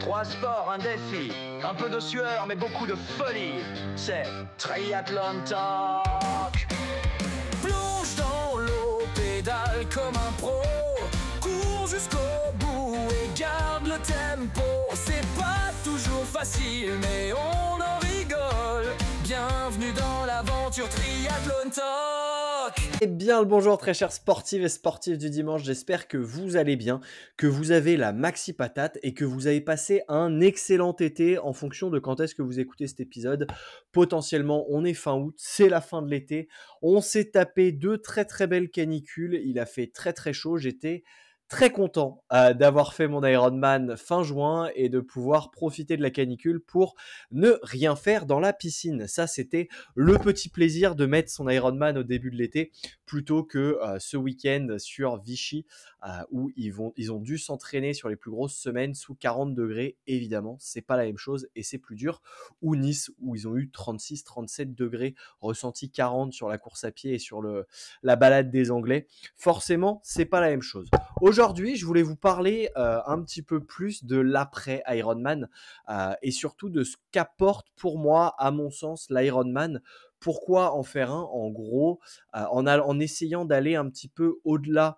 Trois sports, un défi, un peu de sueur mais beaucoup de folie. C'est Triathlon Talk. Plonge dans l'eau, pédale comme un pro. Cours jusqu'au bout et garde le tempo. C'est pas toujours facile mais on en rigole. Bienvenue dans l'aventure Triathlon Talk. Eh bien le bonjour très chers sportives et sportifs du dimanche, j'espère que vous allez bien, que vous avez la maxi patate et que vous avez passé un excellent été en fonction de quand est-ce que vous écoutez cet épisode. Potentiellement on est fin août, c'est la fin de l'été, on s'est tapé 2 très belles canicules, il a fait très chaud, j'étais très content d'avoir fait mon Ironman fin juin et de pouvoir profiter de la canicule pour ne rien faire dans la piscine. Ça c'était le petit plaisir de mettre son Ironman au début de l'été plutôt que ce week-end sur Vichy où ils ont dû s'entraîner sur les plus grosses semaines sous 40 degrés. Évidemment, c'est pas la même chose et c'est plus dur. Ou Nice où ils ont eu 36, 37 degrés, ressenti 40 sur la course à pied et sur la balade des Anglais. Forcément, c'est pas la même chose. Aujourd'hui, je voulais vous parler un petit peu plus de l'après Ironman et surtout de ce qu'apporte pour moi, à mon sens, l'Ironman. Pourquoi en faire un? En gros, en essayant d'aller un petit peu au-delà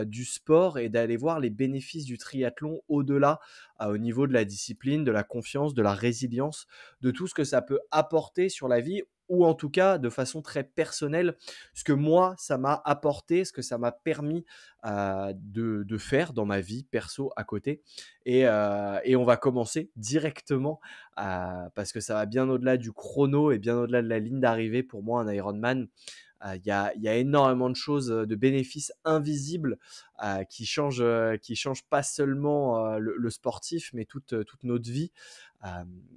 du sport et d'aller voir les bénéfices du triathlon au-delà, au niveau de la discipline, de la confiance, de la résilience, de tout ce que ça peut apporter sur la vie ou en tout cas de façon très personnelle, ce que moi ça m'a apporté, ce que ça m'a permis de faire dans ma vie perso à côté. Et on va commencer directement parce que ça va bien au-delà du chrono et bien au-delà de la ligne d'arrivée pour moi un Ironman. Il y a énormément de choses, de bénéfices invisibles qui changent pas seulement le sportif, mais toute notre vie.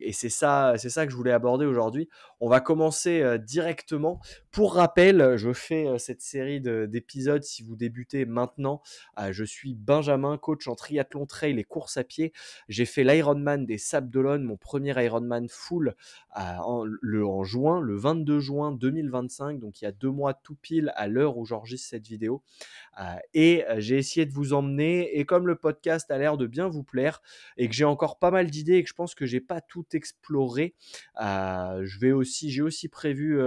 Et c'est ça que je voulais aborder aujourd'hui. On va commencer directement. Pour rappel, je fais cette série d'épisodes si vous débutez maintenant. Je suis Benjamin, coach en triathlon trail et course à pied. J'ai fait l'Ironman des Sables d'Olonne, mon premier Ironman full en juin, le 22 juin 2025, donc il y a 2 mois tout pile à l'heure où j'enregistre cette vidéo. J'ai essayé de vous emmener, et comme le podcast a l'air de bien vous plaire et que j'ai encore pas mal d'idées et que je pense que j'ai pas tout exploré, j'ai aussi prévu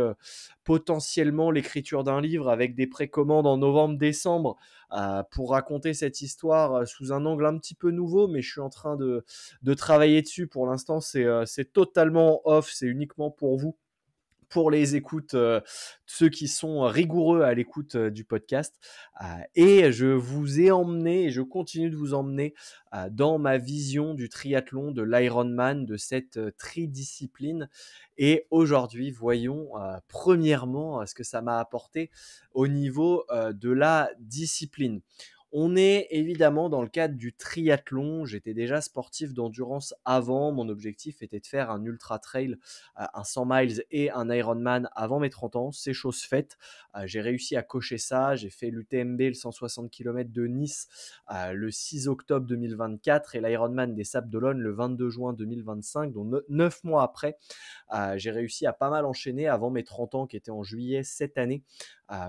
potentiellement l'écriture d'un livre avec des précommandes en novembre-décembre pour raconter cette histoire sous un angle un petit peu nouveau, mais je suis en train de travailler dessus. Pour l'instant, c'est totalement off, c'est uniquement pour vous, pour les écoutes, ceux qui sont rigoureux à l'écoute du podcast. Et je vous ai emmené et je continue de vous emmener dans ma vision du triathlon, de l'Ironman, de cette tridiscipline. Et aujourd'hui, voyons premièrement ce que ça m'a apporté au niveau de la discipline. On est évidemment dans le cadre du triathlon. J'étais déjà sportif d'endurance avant. Mon objectif était de faire un ultra trail, un 100 miles et un Ironman avant mes 30 ans. C'est chose faite. J'ai réussi à cocher ça. J'ai fait l'UTMB, le 160 km de Nice, le 6 octobre 2024 et l'Ironman des Sables d'Olonne le 22 juin 2025. Donc 9 mois après, j'ai réussi à pas mal enchaîner avant mes 30 ans qui étaient en juillet cette année.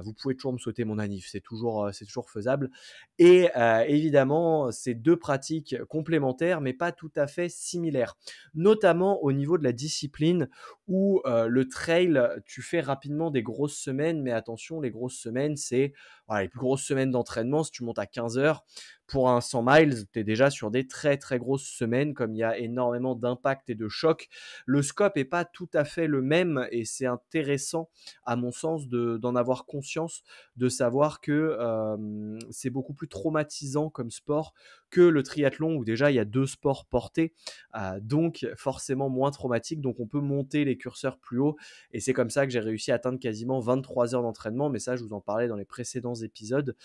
Vous pouvez toujours me souhaiter mon anniv, c'est toujours faisable. Et évidemment, c'est 2 pratiques complémentaires, mais pas tout à fait similaires. Notamment au niveau de la discipline où le trail, tu fais rapidement des grosses semaines, mais attention, les grosses semaines, c'est les plus grosses semaines d'entraînement. Si tu montes à 15 heures pour un 100 miles, tu es déjà sur des très grosses semaines, comme il y a énormément d'impact et de choc. Le scope est pas tout à fait le même et c'est intéressant, à mon sens, d'en avoir conscience, de savoir que c'est beaucoup plus traumatisant comme sport que le triathlon où déjà il y a 2 sports portés, donc forcément moins traumatique, donc on peut monter les curseurs plus haut et c'est comme ça que j'ai réussi à atteindre quasiment 23 heures d'entraînement, mais ça je vous en parlais dans les précédents épisodes.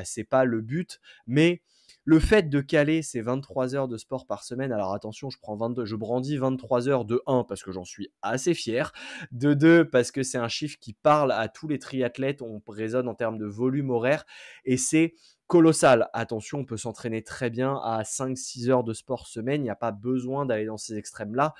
C'est pas le but, mais le fait de caler ces 23 heures de sport par semaine, alors attention, je brandis 23 heures de 1 parce que j'en suis assez fier, de 2 parce que c'est un chiffre qui parle à tous les triathlètes, on raisonne en termes de volume horaire et c'est colossal. Attention, on peut s'entraîner très bien à 5-6 heures de sport semaine, il n'y a pas besoin d'aller dans ces extrêmes-là.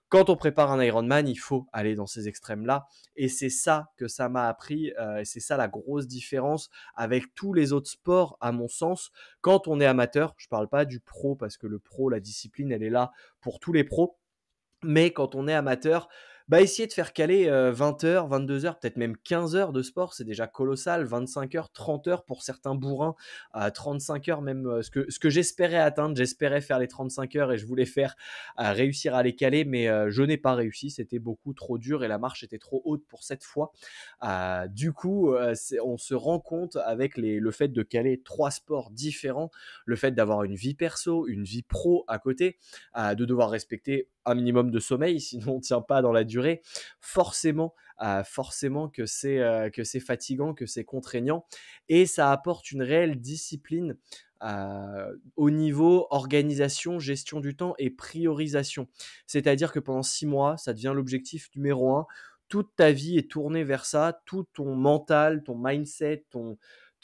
Quand on prépare un Ironman, il faut aller dans ces extrêmes-là. Et c'est ça que ça m'a appris. Et c'est ça la grosse différence avec tous les autres sports, à mon sens. Quand on est amateur, je ne parle pas du pro, parce que le pro, la discipline, elle est là pour tous les pros. Mais quand on est amateur, bah, essayer de faire caler 20 heures, 22 heures, peut-être même 15 heures de sport, c'est déjà colossal. 25 heures, 30 heures pour certains bourrins, 35 heures même, ce que j'espérais atteindre. J'espérais faire les 35 heures et je voulais faire réussir à les caler, mais je n'ai pas réussi. C'était beaucoup trop dur et la marche était trop haute pour cette fois. Du coup, on se rend compte avec le fait de caler 3 sports différents, le fait d'avoir une vie perso, une vie pro à côté, de devoir respecter un minimum de sommeil, sinon on ne tient pas dans la durée, forcément que c'est fatigant, que c'est contraignant, et ça apporte une réelle discipline au niveau organisation, gestion du temps et priorisation. C'est-à-dire que pendant 6 mois, ça devient l'objectif numéro un. Toute ta vie est tournée vers ça, tout ton mental, ton mindset, ton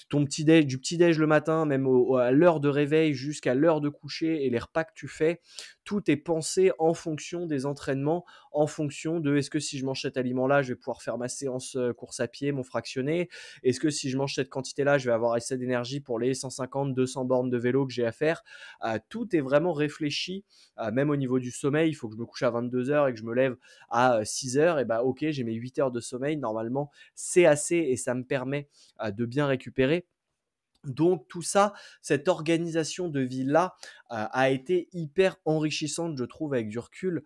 petit-déj, du petit-déj le matin, même à l'heure de réveil jusqu'à l'heure de coucher, et les repas que tu fais, tout est pensé en fonction des entraînements, en fonction de est-ce que si je mange cet aliment-là, je vais pouvoir faire ma séance course à pied, mon fractionné. Est-ce que si je mange cette quantité-là, je vais avoir assez d'énergie pour les 150, 200 bornes de vélo que j'ai à faire. Tout est vraiment réfléchi, même au niveau du sommeil. Il faut que je me couche à 22 heures et que je me lève à 6 heures. Et bah ok, j'ai mes 8 heures de sommeil. Normalement, c'est assez et ça me permet de bien récupérer. Donc tout ça, cette organisation de vie-là a été hyper enrichissante, je trouve, avec du recul.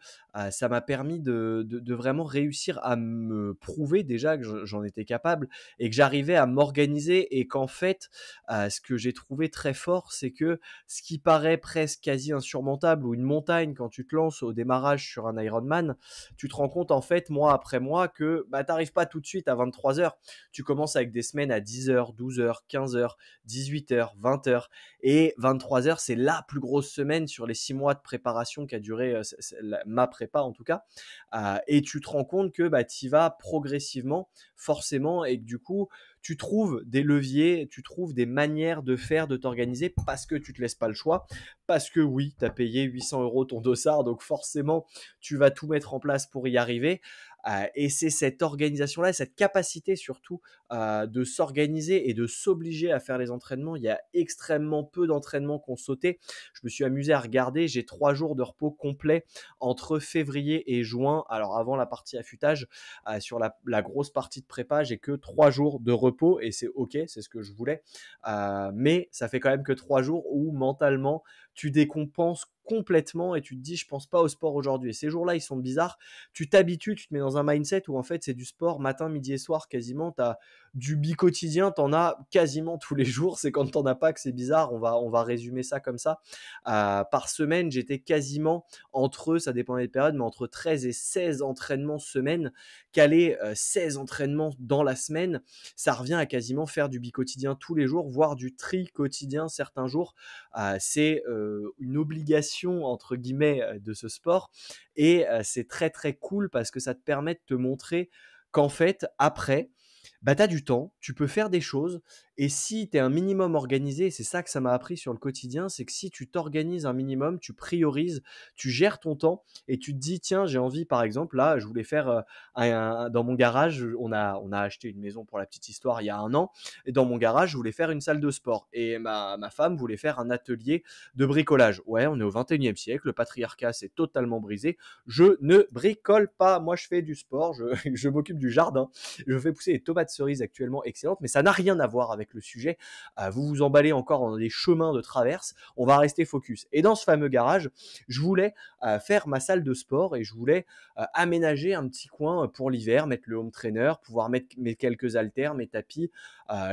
Ça m'a permis de vraiment réussir à me prouver déjà que j'en étais capable et que j'arrivais à m'organiser, et qu'en fait, ce que j'ai trouvé très fort, c'est que ce qui paraît presque quasi insurmontable, ou une montagne quand tu te lances au démarrage sur un Ironman, tu te rends compte en fait, mois après mois, que bah, tu n'arrives pas tout de suite à 23 heures. Tu commences avec des semaines à 10 heures, 12 heures, 15 heures, 18 heures, 20 heures, et 23 heures, c'est la plus grosse semaine sur les 6 mois de préparation qui a duré ma prépa en tout cas. Et tu te rends compte que bah, tu y vas progressivement, forcément, et que du coup, tu trouves des leviers, tu trouves des manières de faire, de t'organiser, parce que tu te laisses pas le choix, parce que oui, tu as payé 800 € ton dossard, donc forcément, tu vas tout mettre en place pour y arriver. Et c'est cette organisation-là, cette capacité surtout de s'organiser et de s'obliger à faire les entraînements. Il y a extrêmement peu d'entraînements qu'on sautait. Je me suis amusé à regarder, j'ai 3 jours de repos complet entre février et juin. Alors avant la partie affûtage, sur la grosse partie de prépa, j'ai que 3 jours de repos, et c'est ok, c'est ce que je voulais. Mais ça fait quand même que 3 jours où mentalement, tu décompenses complètement et tu te dis je pense pas au sport aujourd'hui. Et ces jours-là, ils sont bizarres. Tu t'habitues, tu te mets dans un mindset où en fait c'est du sport matin, midi et soir quasiment. Tu as du bi-quotidien, t'en as quasiment tous les jours. C'est quand t'en as pas que c'est bizarre. On va résumer ça comme ça. Par semaine, j'étais quasiment ça dépend des périodes, mais entre 13 et 16 entraînements semaine. Caler 16 entraînements dans la semaine, ça revient à quasiment faire du bi-quotidien tous les jours, voire du tri-quotidien certains jours. C'est une obligation entre guillemets de ce sport, et c'est très très cool parce que ça te permet de te montrer qu'en fait après, bah, tu as du temps, tu peux faire des choses, et si tu es un minimum organisé, c'est ça que ça m'a appris sur le quotidien, c'est que si tu t'organises un minimum, tu priorises, tu gères ton temps, et tu te dis tiens, j'ai envie, par exemple là, je voulais faire dans mon garage, on a acheté une maison pour la petite histoire il y a 1 an, et dans mon garage, je voulais faire une salle de sport, et ma femme voulait faire un atelier de bricolage. Ouais, on est au 21e siècle, le patriarcat s'est totalement brisé, je ne bricole pas, moi je fais du sport, je m'occupe du jardin, je fais pousser des tomates cerises actuellement excellentes, mais ça n'a rien à voir avec le sujet. Vous vous emballez encore dans des chemins de traverse, on va rester focus. Et dans ce fameux garage, je voulais faire ma salle de sport, et je voulais aménager un petit coin pour l'hiver, mettre le home trainer, pouvoir mettre mes quelques haltères, mes tapis,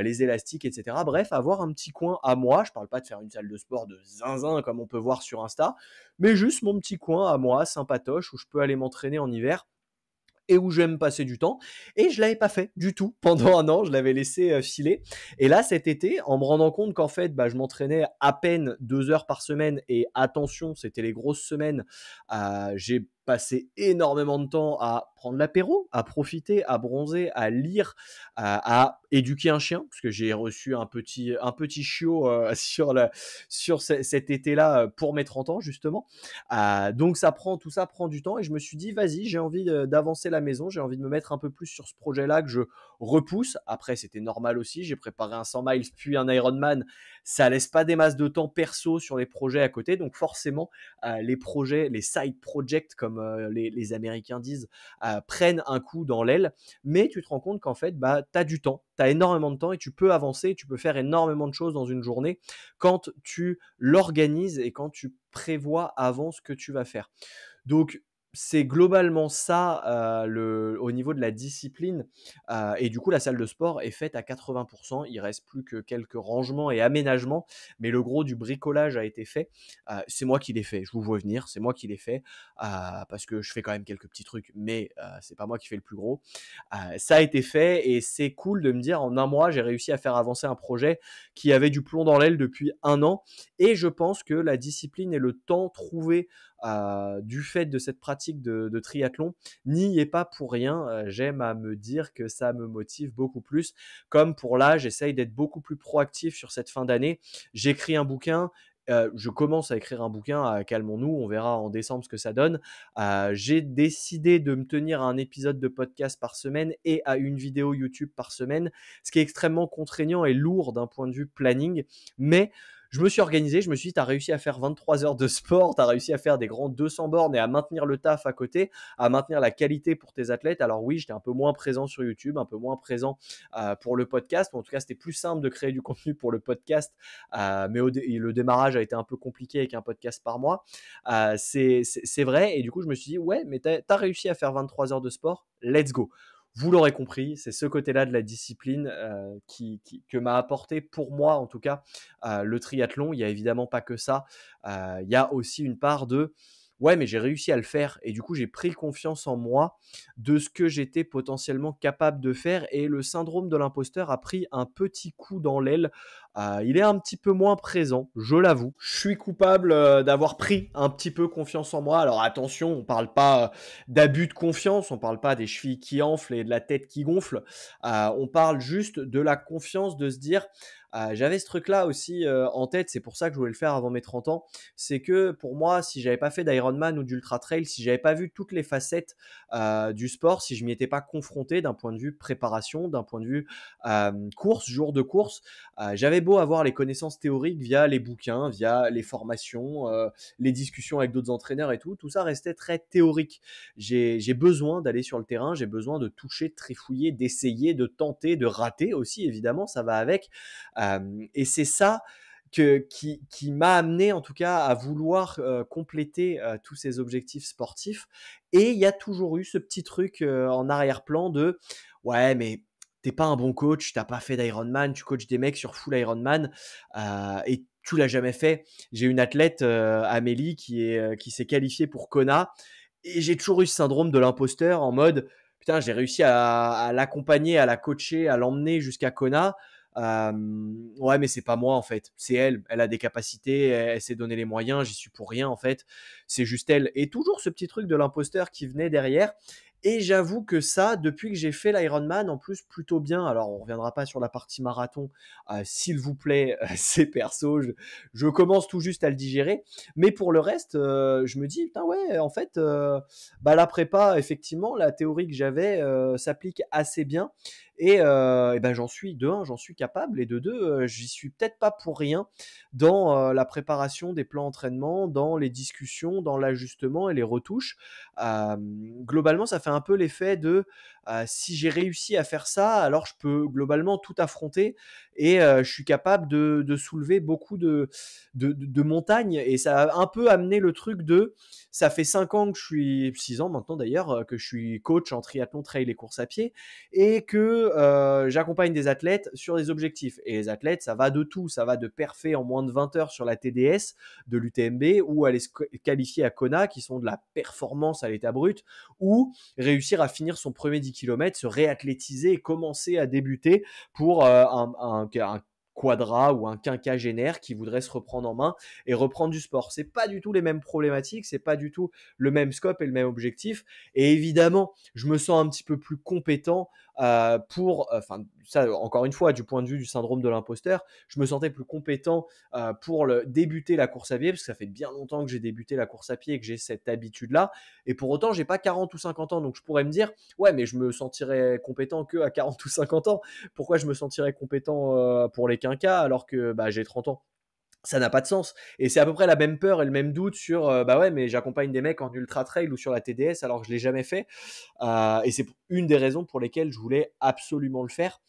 les élastiques, etc. Bref, avoir un petit coin à moi. Je parle pas de faire une salle de sport de zinzin comme on peut voir sur Insta, mais juste mon petit coin à moi, sympatoche, où je peux aller m'entraîner en hiver et où j'aime passer du temps. Et je l'avais pas fait du tout pendant 1 an, je l'avais laissé filer. Et là, cet été, en me rendant compte qu'en fait, bah, je m'entraînais à peine 2 heures par semaine, et attention, c'était les grosses semaines, j'ai passé énormément de temps à prendre l'apéro, à profiter, à bronzer, à lire, à éduquer un chien, parce que j'ai reçu un petit chiot sur cet été-là pour mes 30 ans, justement. Donc tout ça prend du temps et je me suis dit, vas-y, j'ai envie d'avancer la maison, j'ai envie de me mettre un peu plus sur ce projet-là que je repousse. Après, c'était normal aussi, j'ai préparé un 100 miles puis un Ironman, ça laisse pas des masses de temps perso sur les projets à côté, donc forcément, les projets, les side projects, comme les Américains disent, prennent un coup dans l'aile, mais tu te rends compte qu'en fait, bah, tu as du temps, tu as énormément de temps et tu peux avancer, tu peux faire énormément de choses dans une journée quand tu l'organises et quand tu prévois avant ce que tu vas faire. Donc, c'est globalement ça au niveau de la discipline. Et du coup, la salle de sport est faite à 80%. Il reste plus que quelques rangements et aménagements, mais le gros du bricolage a été fait. C'est moi qui l'ai fait. Je vous vois venir, c'est moi qui l'ai fait parce que je fais quand même quelques petits trucs, mais c'est pas moi qui fais le plus gros. Ça a été fait et c'est cool de me dire en un mois, j'ai réussi à faire avancer un projet qui avait du plomb dans l'aile depuis un an. Et je pense que la discipline et le temps trouvé du fait de cette pratique de triathlon n'y est pas pour rien. J'aime à me dire que ça me motive beaucoup plus. Comme pour là, j'essaye d'être beaucoup plus proactif sur cette fin d'année. J'écris un bouquin. Je commence à écrire un bouquin, calmons-nous, on verra en décembre ce que ça donne. J'ai décidé de me tenir à un épisode de podcast par semaine et à une vidéo YouTube par semaine, ce qui est extrêmement contraignant et lourd d'un point de vue planning, mais je me suis organisé, je me suis dit, tu as réussi à faire 23 heures de sport, tu as réussi à faire des grands 200 bornes et à maintenir le taf à côté, à maintenir la qualité pour tes athlètes. Alors oui, j'étais un peu moins présent sur YouTube, un peu moins présent pour le podcast. En tout cas, c'était plus simple de créer du contenu pour le podcast, mais le démarrage a été un peu compliqué avec un podcast par mois. C'est vrai, et du coup, je me suis dit, ouais, mais tu as réussi à faire 23 heures de sport, let's go. Vous l'aurez compris, c'est ce côté-là de la discipline que m'a apporté, pour moi en tout cas, le triathlon. Il n'y a évidemment pas que ça. Il y a aussi une part de ouais, mais j'ai réussi à le faire et du coup, j'ai pris confiance en moi de ce que j'étais potentiellement capable de faire et le syndrome de l'imposteur a pris un petit coup dans l'aile. Il est un petit peu moins présent, je l'avoue. Je suis coupable d'avoir pris un petit peu confiance en moi. Alors attention, on parle pas d'abus de confiance, on parle pas des chevilles qui enflent et de la tête qui gonfle. On parle juste de la confiance de se dire j'avais ce truc-là aussi en tête, c'est pour ça que je voulais le faire avant mes 30 ans. C'est que pour moi, si j'avais pas fait d'Ironman ou d'Ultra Trail, si j'avais pas vu toutes les facettes du sport, si je m'y étais pas confronté d'un point de vue préparation, d'un point de vue course, jour de course, j'avais beau avoir les connaissances théoriques via les bouquins, via les formations, les discussions avec d'autres entraîneurs et tout ça restait très théorique. J'ai besoin d'aller sur le terrain, j'ai besoin de toucher, de trifouiller, d'essayer, de tenter, de rater aussi, évidemment, ça va avec. Et c'est ça qui m'a amené en tout cas à vouloir compléter tous ces objectifs sportifs. Et il y a toujours eu ce petit truc en arrière-plan de ouais, mais t'es pas un bon coach, t'as pas fait d'Ironman, tu coaches des mecs sur full Ironman et tu l'as jamais fait. J'ai une athlète, Amélie, qui s'est qualifiée pour Kona et j'ai toujours eu ce syndrome de l'imposteur en mode putain, j'ai réussi à l'accompagner, à la coacher, à l'emmener jusqu'à Kona. Ouais, mais c'est pas moi en fait, c'est elle. Elle a des capacités, elle s'est donné les moyens, j'y suis pour rien en fait. C'est juste elle. Et toujours ce petit truc de l'imposteur qui venait derrière. Et j'avoue que ça, depuis que j'ai fait l'Ironman, en plus plutôt bien. Alors, on reviendra pas sur la partie marathon, s'il vous plaît, c'est perso. Je commence tout juste à le digérer. Mais pour le reste, je me dis, putain, ouais, en fait, bah, la prépa, effectivement, la théorie que j'avais s'applique assez bien. Et ben j'en suis de un, j'en suis capable, et de deux, j'y suis peut-être pas pour rien dans la préparation des plans d'entraînement, dans les discussions, dans l'ajustement et les retouches. Globalement, ça fait un peu l'effet de si j'ai réussi à faire ça, alors je peux globalement tout affronter et je suis capable de soulever beaucoup de montagnes. Et ça a un peu amené le truc de ça fait 5 ans que je suis, 6 ans maintenant d'ailleurs, que je suis coach en triathlon, trail et course à pied et que j'accompagne des athlètes sur des objectifs. Et les athlètes, ça va de tout. Ça va de perfer en moins de 20 heures sur la TDS de l'UTMB ou aller se qualifier à Kona, qui sont de la performance à l'état brut, ou réussir à finir son premier 10 km, se réathlétiser et commencer à débuter pour un quadra ou un quinquagénaire qui voudrait se reprendre en main et reprendre du sport. C'est pas du tout les mêmes problématiques, c'est pas du tout le même scope et le même objectif. Et évidemment, je me sens un petit peu plus compétent enfin ça encore une fois du point de vue du syndrome de l'imposteur, je me sentais plus compétent pour débuter la course à pied parce que ça fait bien longtemps que j'ai débuté la course à pied et que j'ai cette habitude là. Et pour autant, j'ai pas 40 ou 50 ans, donc je pourrais me dire ouais, mais je me sentirais compétent que à 40 ou 50 ans. Pourquoi je me sentirais compétent pour les quinquas alors que j'ai 30 ans? Ça n'a pas de sens. Et c'est à peu près la même peur et le même doute sur bah ouais, mais j'accompagne des mecs en ultra trail ou sur la TDS alors que je l'ai jamais fait. Et c'est une des raisons pour lesquelles je voulais absolument le faire.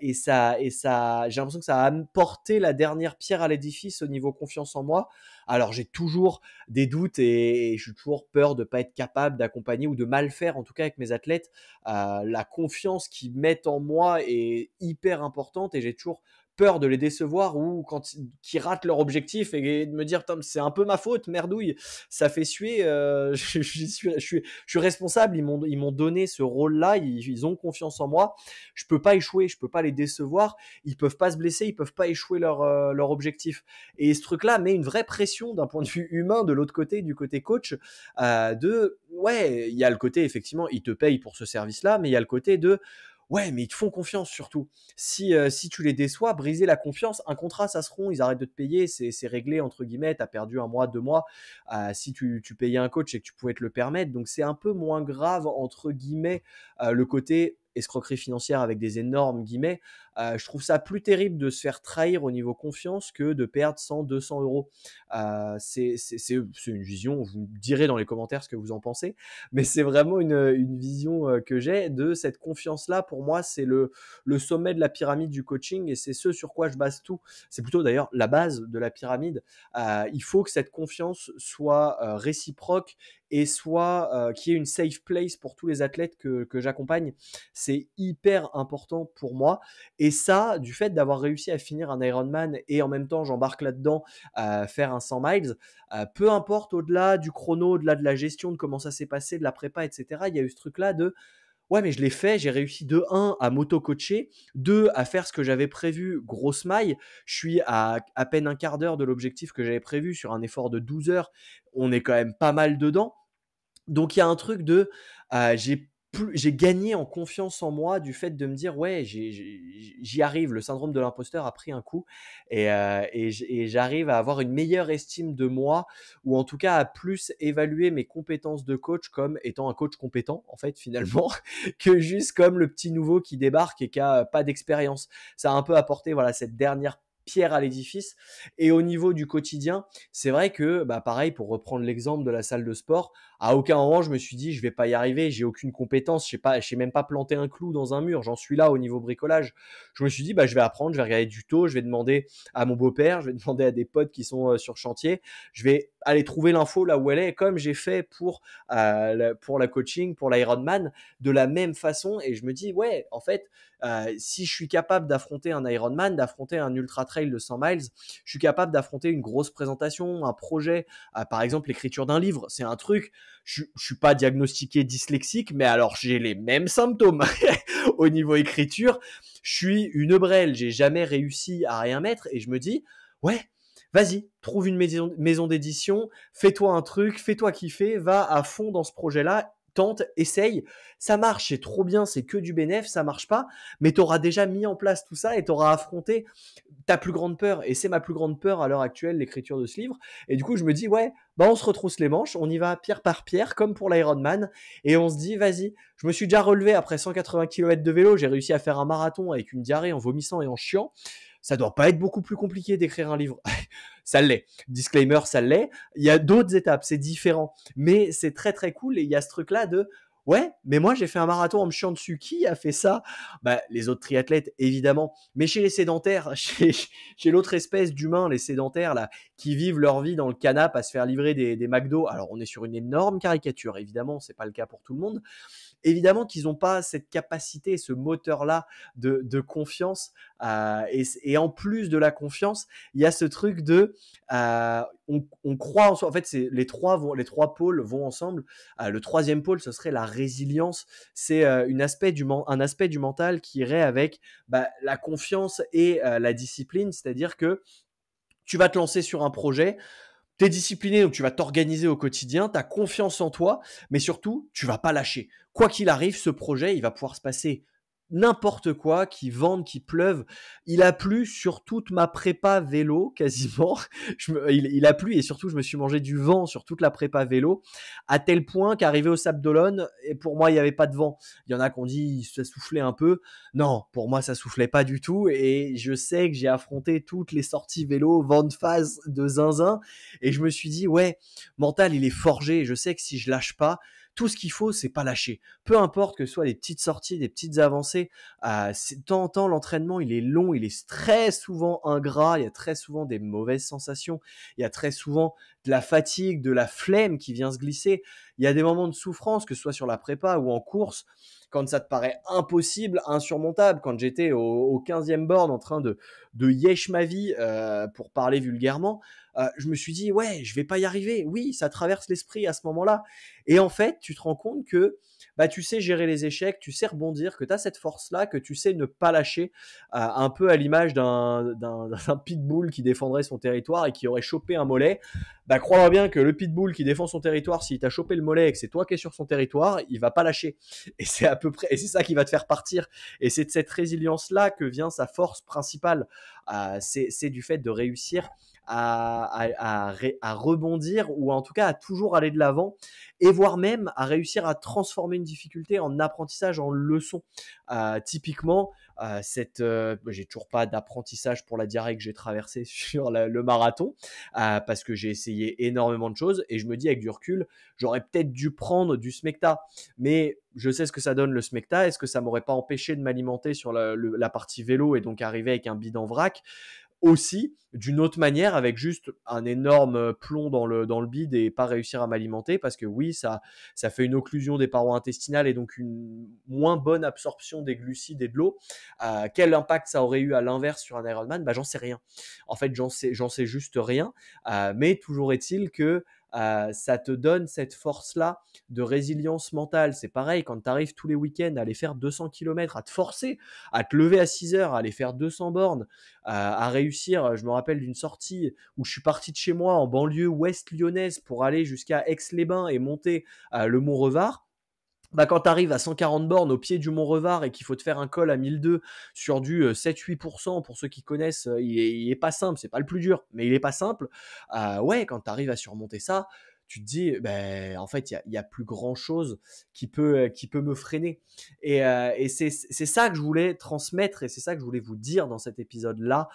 Et ça, j'ai l'impression que ça a apporté la dernière pierre à l'édifice au niveau confiance en moi. Alors j'ai toujours des doutes et je suis toujours peur de pas être capable d'accompagner ou de mal faire, en tout cas avec mes athlètes. La confiance qu'ils mettent en moi est hyper importante et j'ai toujours peur de les décevoir ou quand qu'ils ratent leur objectif et de me dire c'est un peu ma faute, merdouille, ça fait suer, je suis responsable, ils m'ont donné ce rôle-là, ils ont confiance en moi, je peux pas échouer, je peux pas les décevoir, ils peuvent pas se blesser, ils peuvent pas échouer leur objectif. Et ce truc-là met une vraie pression d'un point de vue humain de l'autre côté, du côté coach, ouais, il y a le côté effectivement, ils te payent pour ce service-là, mais il y a le côté de ouais, mais ils te font confiance surtout. Si tu les déçois, briser la confiance, un contrat, ça se rompt, ils arrêtent de te payer, c'est réglé, entre guillemets, tu as perdu un mois, 2 mois. Si tu payais un coach et que tu pouvais te le permettre. Donc c'est un peu moins grave, entre guillemets, le côté escroquerie financière avec des énormes guillemets. Je trouve ça plus terrible de se faire trahir au niveau confiance que de perdre 100, 200 euros. C'est une vision, vous me direz dans les commentaires ce que vous en pensez, mais c'est vraiment une vision que j'ai de cette confiance-là. Pour moi, c'est le sommet de la pyramide du coaching et c'est ce sur quoi je base tout. C'est plutôt d'ailleurs la base de la pyramide. Il faut que cette confiance soit réciproque et soit qu'il y ait une safe place pour tous les athlètes que j'accompagne. C'est hyper important pour moi. Et ça, du fait d'avoir réussi à finir un Ironman et en même temps, j'embarque là-dedans faire un 100 miles, peu importe au-delà du chrono, au-delà de la gestion, de comment ça s'est passé, de la prépa, etc., il y a eu ce truc-là de ouais, mais je l'ai fait, j'ai réussi de 1 à m'auto-coacher, 2 à faire ce que j'avais prévu, grosse maille. Je suis à peine un quart d'heure de l'objectif que j'avais prévu sur un effort de 12 heures. On est quand même pas mal dedans. Donc il y a un truc de j'ai gagné en confiance en moi du fait de me dire ouais, j'y arrive, le syndrome de l'imposteur a pris un coup et j'arrive à avoir une meilleure estime de moi ou en tout cas à plus évaluer mes compétences de coach comme étant un coach compétent en fait finalement que juste comme le petit nouveau qui débarque et qui a pas d'expérience. Ça a un peu apporté voilà cette dernière pierre à l'édifice. Et au niveau du quotidien, c'est vrai que pareil, pour reprendre l'exemple de la salle de sport, à aucun moment je me suis dit je vais pas y arriver, j'ai aucune compétence, je sais même pas planter un clou dans un mur, j'en suis là au niveau bricolage. Je me suis dit je vais apprendre, je vais regarder du tuto, je vais demander à mon beau-père, je vais demander à des potes qui sont sur chantier, je vais aller trouver l'info là où elle est, comme j'ai fait pour la coaching, pour l'Ironman, de la même façon. Et je me dis ouais, en fait, si je suis capable d'affronter un Ironman, d'affronter un ultra trail de 100 miles, je suis capable d'affronter une grosse présentation, un projet, par exemple l'écriture d'un livre. C'est un truc, je suis pas diagnostiqué dyslexique, mais alors j'ai les mêmes symptômes au niveau écriture. Je suis une brêle, j'ai jamais réussi à rien mettre et je me dis ouais, vas-y, trouve une maison d'édition, fais-toi un truc, fais-toi kiffer, va à fond dans ce projet-là, tente, essaye, ça marche, c'est trop bien, c'est que du bénéf, ça marche pas, mais tu auras déjà mis en place tout ça et tu auras affronté ta plus grande peur. Et c'est ma plus grande peur à l'heure actuelle, l'écriture de ce livre. Et du coup, je me dis, ouais, on se retrousse les manches, on y va pierre par pierre, comme pour l'Ironman, et on se dit, vas-y, je me suis déjà relevé après 180 km de vélo, j'ai réussi à faire un marathon avec une diarrhée en vomissant et en chiant. Ça doit pas être beaucoup plus compliqué d'écrire un livre. Ça l'est. Disclaimer, ça l'est. Il y a d'autres étapes, c'est différent. Mais c'est très très cool et il y a ce truc-là de ouais, mais moi j'ai fait un marathon en me chiant dessus. Qui a fait ça? Les autres triathlètes, évidemment. Mais chez les sédentaires, chez l'autre espèce d'humains, les sédentaires là, qui vivent leur vie dans le canapé à se faire livrer des McDo. Alors on est sur une énorme caricature, évidemment, c'est pas le cas pour tout le monde. Évidemment qu'ils n'ont pas cette capacité, ce moteur-là de confiance. Et en plus de la confiance, il y a ce truc de on croit en soi. En fait, les trois pôles vont ensemble. Le troisième pôle, ce serait la résilience, c'est un aspect du mental qui irait avec la confiance et la discipline, c'est-à-dire que tu vas te lancer sur un projet, tu es discipliné, donc tu vas t'organiser au quotidien, tu as confiance en toi, mais surtout, tu vas pas lâcher. Quoi qu'il arrive, ce projet, il va pouvoir se passer n'importe quoi, qu'il vente, qu'il pleuve. Il a plu sur toute ma prépa vélo, quasiment. Il a plu et surtout, je me suis mangé du vent sur toute la prépa vélo, à tel point qu'arrivé au Sable d'Olonne, et pour moi, il n'y avait pas de vent. Il y en a qui ont dit ça soufflait un peu. Non, pour moi, ça soufflait pas du tout. Et je sais que j'ai affronté toutes les sorties vélo, vent de face, de zinzin. Et je me suis dit, ouais, mental, il est forgé. Je sais que si je lâche pas, tout ce qu'il faut, c'est pas lâcher. Peu importe que ce soit des petites sorties, des petites avancées, de temps en temps, l'entraînement, il est long, il est très souvent ingrat, il y a très souvent des mauvaises sensations, il y a très souvent de la fatigue, de la flemme qui vient se glisser. Il y a des moments de souffrance, que ce soit sur la prépa ou en course, quand ça te paraît impossible, insurmontable, quand j'étais au 15e borne en train de yesh ma vie, pour parler vulgairement, je me suis dit, ouais, je vais pas y arriver. Oui, ça traverse l'esprit à ce moment-là. Et en fait, tu te rends compte que tu sais gérer les échecs, tu sais rebondir, que tu as cette force-là, que tu sais ne pas lâcher, un peu à l'image d'un pitbull qui défendrait son territoire et qui aurait chopé un mollet. Crois-moi bien que le pitbull qui défend son territoire, s'il t'a chopé le mollet et que c'est toi qui es sur son territoire, il va pas lâcher. Et c'est à peu près, et c'est ça qui va te faire partir. Et c'est de cette résilience-là que vient sa force principale. C'est du fait de réussir à rebondir, ou en tout cas à toujours aller de l'avant, et voire même à réussir à transformer une difficulté en apprentissage, en leçon. Typiquement, j'ai toujours pas d'apprentissage pour la diarrhée que j'ai traversée sur le marathon, parce que j'ai essayé énormément de choses et je me dis avec du recul, j'aurais peut-être dû prendre du smecta, mais je sais ce que ça donne le smecta. Est-ce que ça m'aurait pas empêché de m'alimenter sur la partie vélo et donc arriver avec un bide en vrac aussi, d'une autre manière, avec juste un énorme plomb dans le bide et pas réussir à m'alimenter, parce que oui, ça fait une occlusion des parois intestinales et donc une moins bonne absorption des glucides et de l'eau. Quel impact ça aurait eu à l'inverse sur un Ironman? J'en sais rien. En fait, j'en sais juste rien. Mais toujours est-il que ça te donne cette force-là de résilience mentale. C'est pareil, quand tu arrives tous les week-ends à aller faire 200 km, à te forcer, à te lever à 6 heures, à aller faire 200 bornes, à réussir. Je me rappelle d'une sortie où je suis parti de chez moi en banlieue ouest lyonnaise pour aller jusqu'à Aix-les-Bains et monter le Mont Revard. Quand tu arrives à 140 bornes au pied du Mont Revard et qu'il faut te faire un col à 1002 sur du 7-8%, pour ceux qui connaissent, il est pas simple, c'est pas le plus dur, mais il est pas simple. Ouais, quand tu arrives à surmonter ça, tu te dis, en fait, il y a plus grand chose qui peut me freiner. Et c'est ça que je voulais transmettre, et c'est ça que je voulais vous dire dans cet épisode-là.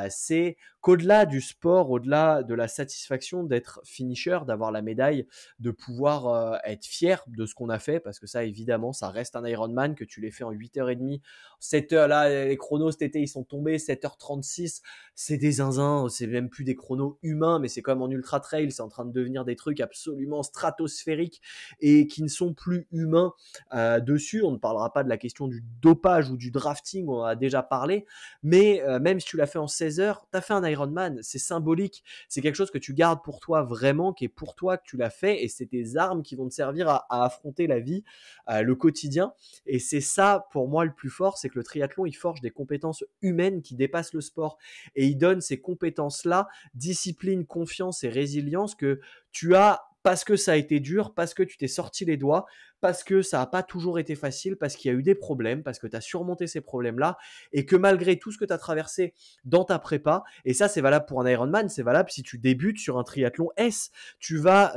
C'est qu'au-delà du sport, au-delà de la satisfaction d'être finisher, d'avoir la médaille, de pouvoir être fier de ce qu'on a fait, parce que ça, évidemment, ça reste un Ironman, que tu l'aies fait en 8h30, 7h, là, les chronos cet été, ils sont tombés, 7h36, c'est des zinzins, c'est même plus des chronos humains, mais c'est comme en ultra trail, c'est en train de devenir des trucs absolument stratosphériques et qui ne sont plus humains dessus. On ne parlera pas de la question du dopage ou du drafting, on en a déjà parlé, mais même si tu l'as fait en 16 heures, tu as fait un Ironman, c'est symbolique, c'est quelque chose que tu gardes pour toi vraiment, qui est pour toi, que tu l'as fait, et c'est tes armes qui vont te servir à affronter la vie, le quotidien. Et c'est ça pour moi le plus fort, c'est que le triathlon, il forge des compétences humaines qui dépassent le sport, et il donne ces compétences-là, discipline, confiance et résilience, que tu as parce que ça a été dur, parce que tu t'es sorti les doigts, parce que ça n'a pas toujours été facile, parce qu'il y a eu des problèmes, parce que tu as surmonté ces problèmes-là, et que malgré tout ce que tu as traversé dans ta prépa, et ça c'est valable pour un Ironman, c'est valable si tu débutes sur un triathlon S, tu vas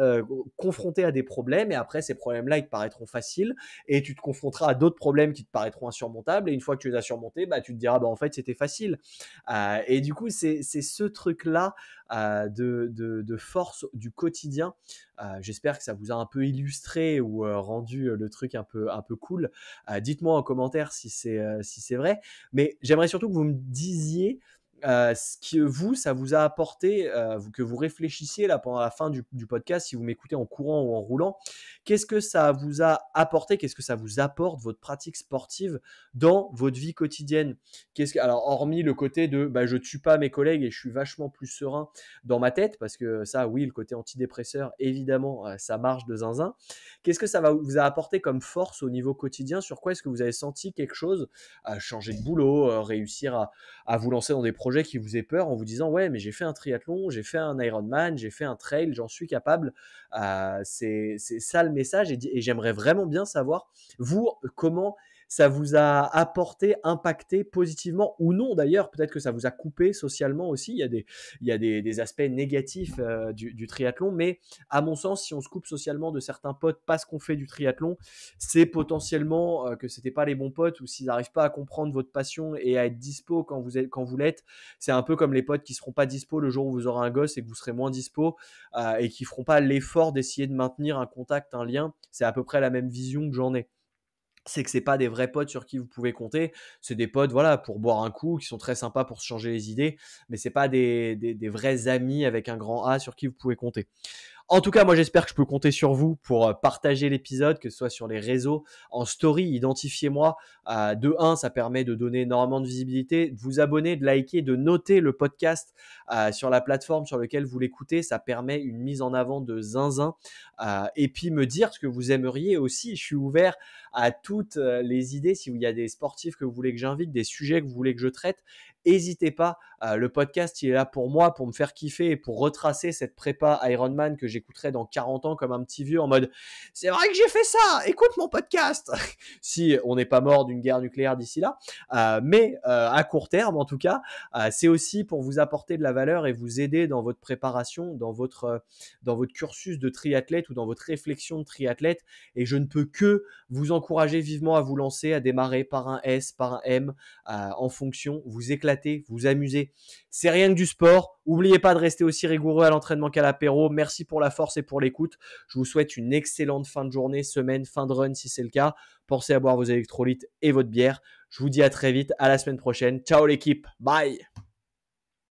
confronter à des problèmes, et après ces problèmes-là, ils te paraîtront faciles, et tu te confronteras à d'autres problèmes qui te paraîtront insurmontables, et une fois que tu les as surmontés, tu te diras, en fait c'était facile. Et du coup, c'est ce truc-là de force du quotidien. J'espère que ça vous a un peu illustré ou rendu le truc un peu cool. Dites-moi en commentaire si c'est vrai. Mais j'aimerais surtout que vous me disiez ce que vous, ça vous a apporté, que vous réfléchissiez là pendant la fin du podcast, si vous m'écoutez en courant ou en roulant, qu'est-ce que ça vous a apporté? Qu'est-ce que ça vous apporte, votre pratique sportive, dans votre vie quotidienne? Alors, hormis le côté de bah, je tue pas mes collègues et je suis vachement plus serein dans ma tête, parce que ça, oui, le côté antidépresseur, évidemment, ça marche de zinzin. Qu'est-ce que ça vous a apporté comme force au niveau quotidien? Sur quoi est-ce que vous avez senti quelque chose? Changer de boulot, réussir à vous lancer dans des projets qui vous aient peur en vous disant ouais mais j'ai fait un triathlon, j'ai fait un Ironman, j'ai fait un trail, j'en suis capable. C'est ça le message et j'aimerais vraiment bien savoir vous comment ça vous a apporté, impacté positivement ou non d'ailleurs. Peut-être que ça vous a coupé socialement aussi. Il y a des aspects négatifs du triathlon, mais à mon sens, si on se coupe socialement de certains potes parce qu'on fait du triathlon, c'est potentiellement que c'était pas les bons potes ou s'ils n'arrivent pas à comprendre votre passion et à être dispo quand vous l'êtes. C'est un peu comme les potes qui seront pas dispo le jour où vous aurez un gosse et que vous serez moins dispo et qui feront pas l'effort d'essayer de maintenir un contact, un lien. C'est à peu près la même vision que j'en ai. C'est que c'est pas des vrais potes sur qui vous pouvez compter. C'est des potes, voilà, pour boire un coup, qui sont très sympas pour se changer les idées, mais c'est pas des vrais amis avec un grand A sur qui vous pouvez compter. En tout cas, moi, j'espère que je peux compter sur vous pour partager l'épisode, que ce soit sur les réseaux, en story, identifiez-moi. De 1, ça permet de donner énormément de visibilité, de vous abonner, de liker, de noter le podcast sur la plateforme sur laquelle vous l'écoutez. Ça permet une mise en avant de zinzin. Et puis, me dire ce que vous aimeriez aussi. Je suis ouvert à toutes les idées. Si il y a des sportifs que vous voulez que j'invite, des sujets que vous voulez que je traite, n'hésitez pas. Le podcast, il est là pour moi, pour me faire kiffer et pour retracer cette prépa Ironman que j'écouterai dans 40 ans comme un petit vieux en mode « C'est vrai que j'ai fait ça, écoute mon podcast !» Si on n'est pas mort d'une guerre nucléaire d'ici là. Mais à court terme, en tout cas, c'est aussi pour vous apporter de la valeur et vous aider dans votre préparation, dans votre cursus de triathlète ou dans votre réflexion de triathlète. Et je ne peux que vous encourager vivement à vous lancer, à démarrer par un S, par un M, en fonction, vous éclater, vous amuser. C'est rien que du sport. N'oubliez pas de rester aussi rigoureux à l'entraînement qu'à l'apéro. Merci pour la force et pour l'écoute. Je vous souhaite une excellente fin de journée, semaine, fin de run si c'est le cas. Pensez à boire vos électrolytes et votre bière. Je vous dis à très vite, à la semaine prochaine. Ciao l'équipe, bye!